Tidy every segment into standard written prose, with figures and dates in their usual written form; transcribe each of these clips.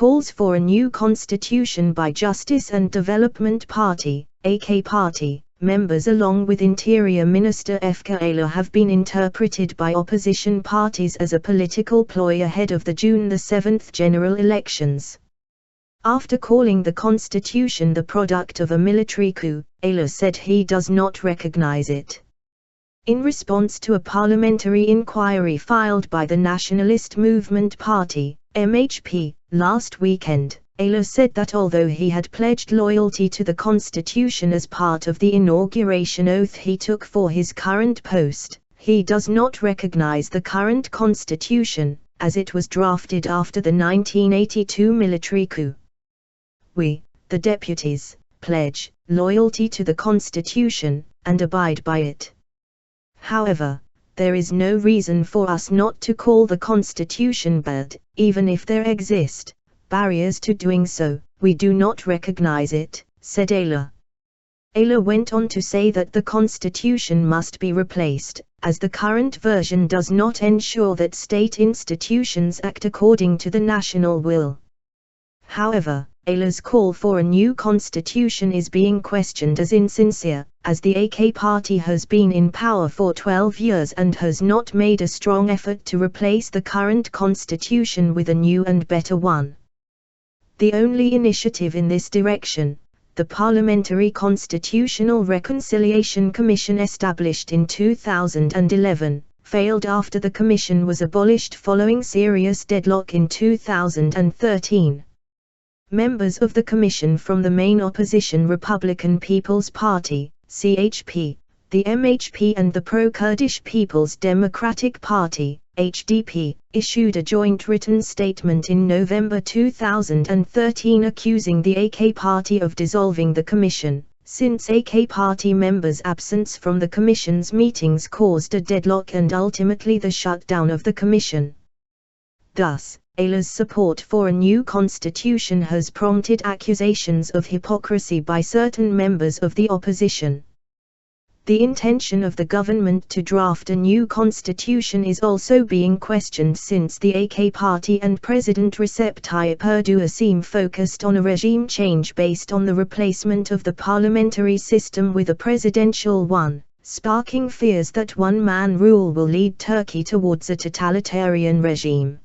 calls for a new constitution by Justice and Development Party, AK Party, members along with Interior Minister Efkan Ala have been interpreted by opposition parties as a political ploy ahead of the June 7 general elections. After calling the constitution the product of a military coup, Ala said he does not recognize it. In response to a parliamentary inquiry filed by the Nationalist Movement Party, MHP, last weekend, Ala said that although he had pledged loyalty to the constitution as part of the inauguration oath he took for his current post, he does not recognize the current constitution, as it was drafted after the 1982 military coup. We, the deputies, pledge loyalty to the constitution, and abide by it. However, there is no reason for us not to call the constitution bad, even if there exist barriers to doing so. We do not recognize it, said Ala. Ala went on to say that the constitution must be replaced, as the current version does not ensure that state institutions act according to the national will. However, Ala's call for a new constitution is being questioned as insincere, as the AK party has been in power for 12 years and has not made a strong effort to replace the current constitution with a new and better one. The only initiative in this direction, the Parliamentary Constitutional Reconciliation Commission established in 2011, failed after the commission was abolished following serious deadlock in 2013. Members of the commission from the main opposition Republican People's Party, CHP, the MHP and the pro-Kurdish People's Democratic Party, HDP, issued a joint written statement in November 2013 accusing the AK party of dissolving the commission, since AK party members' absence from the commission's meetings caused a deadlock and ultimately the shutdown of the commission. Thus, Ala's support for a new constitution has prompted accusations of hypocrisy by certain members of the opposition. The intention of the government to draft a new constitution is also being questioned since the AK party and President Recep Tayyip Erdogan seem focused on a regime change based on the replacement of the parliamentary system with a presidential one, sparking fears that one-man rule will lead Turkey towards a totalitarian regime.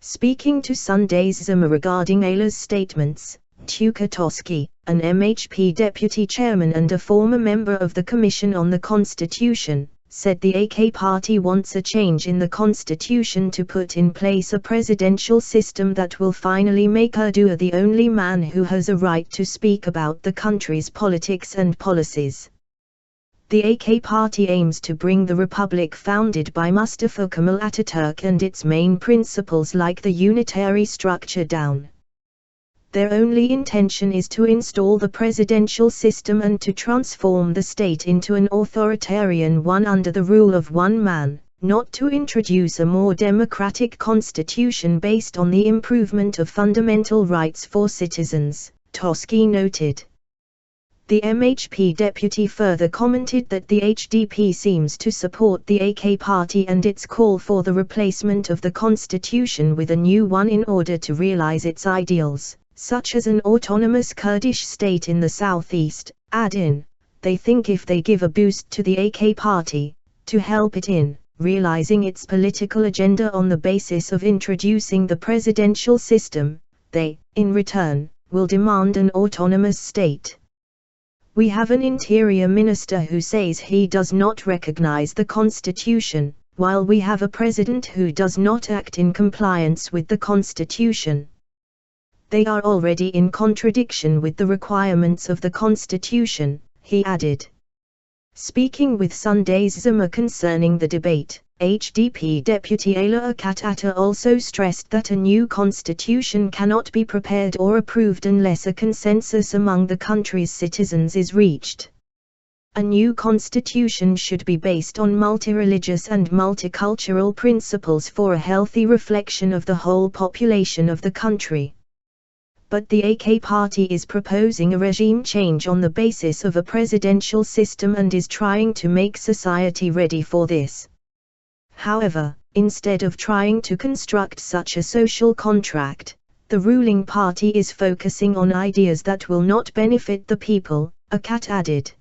Speaking to Sunday's Zuma regarding Ala's statements, Tuka Toski, an MHP deputy chairman and a former member of the Commission on the Constitution, said the AK party wants a change in the constitution to put in place a presidential system that will finally make Erdogan the only man who has a right to speak about the country's politics and policies. The AK party aims to bring the republic founded by Mustafa Kemal Ataturk and its main principles like the unitary structure down. Their only intention is to install the presidential system and to transform the state into an authoritarian one under the rule of one man, not to introduce a more democratic constitution based on the improvement of fundamental rights for citizens, Toski noted. The MHP deputy further commented that the HDP seems to support the AK party and its call for the replacement of the constitution with a new one in order to realize its ideals, such as an autonomous Kurdish state in the southeast, adding, they think if they give a boost to the AK party, to help it in realizing its political agenda on the basis of introducing the presidential system, they, in return, will demand an autonomous state. We have an interior minister who says he does not recognize the constitution, while we have a president who does not act in compliance with the constitution. They are already in contradiction with the requirements of the constitution, he added. Speaking with Sunday's Zuma concerning the debate, HDP deputy Ala Akatata also stressed that a new constitution cannot be prepared or approved unless a consensus among the country's citizens is reached. A new constitution should be based on multi-religious and multicultural principles for a healthy reflection of the whole population of the country. But the AK party is proposing a regime change on the basis of a presidential system and is trying to make society ready for this. However, instead of trying to construct such a social contract, the ruling party is focusing on ideas that will not benefit the people, Akat added.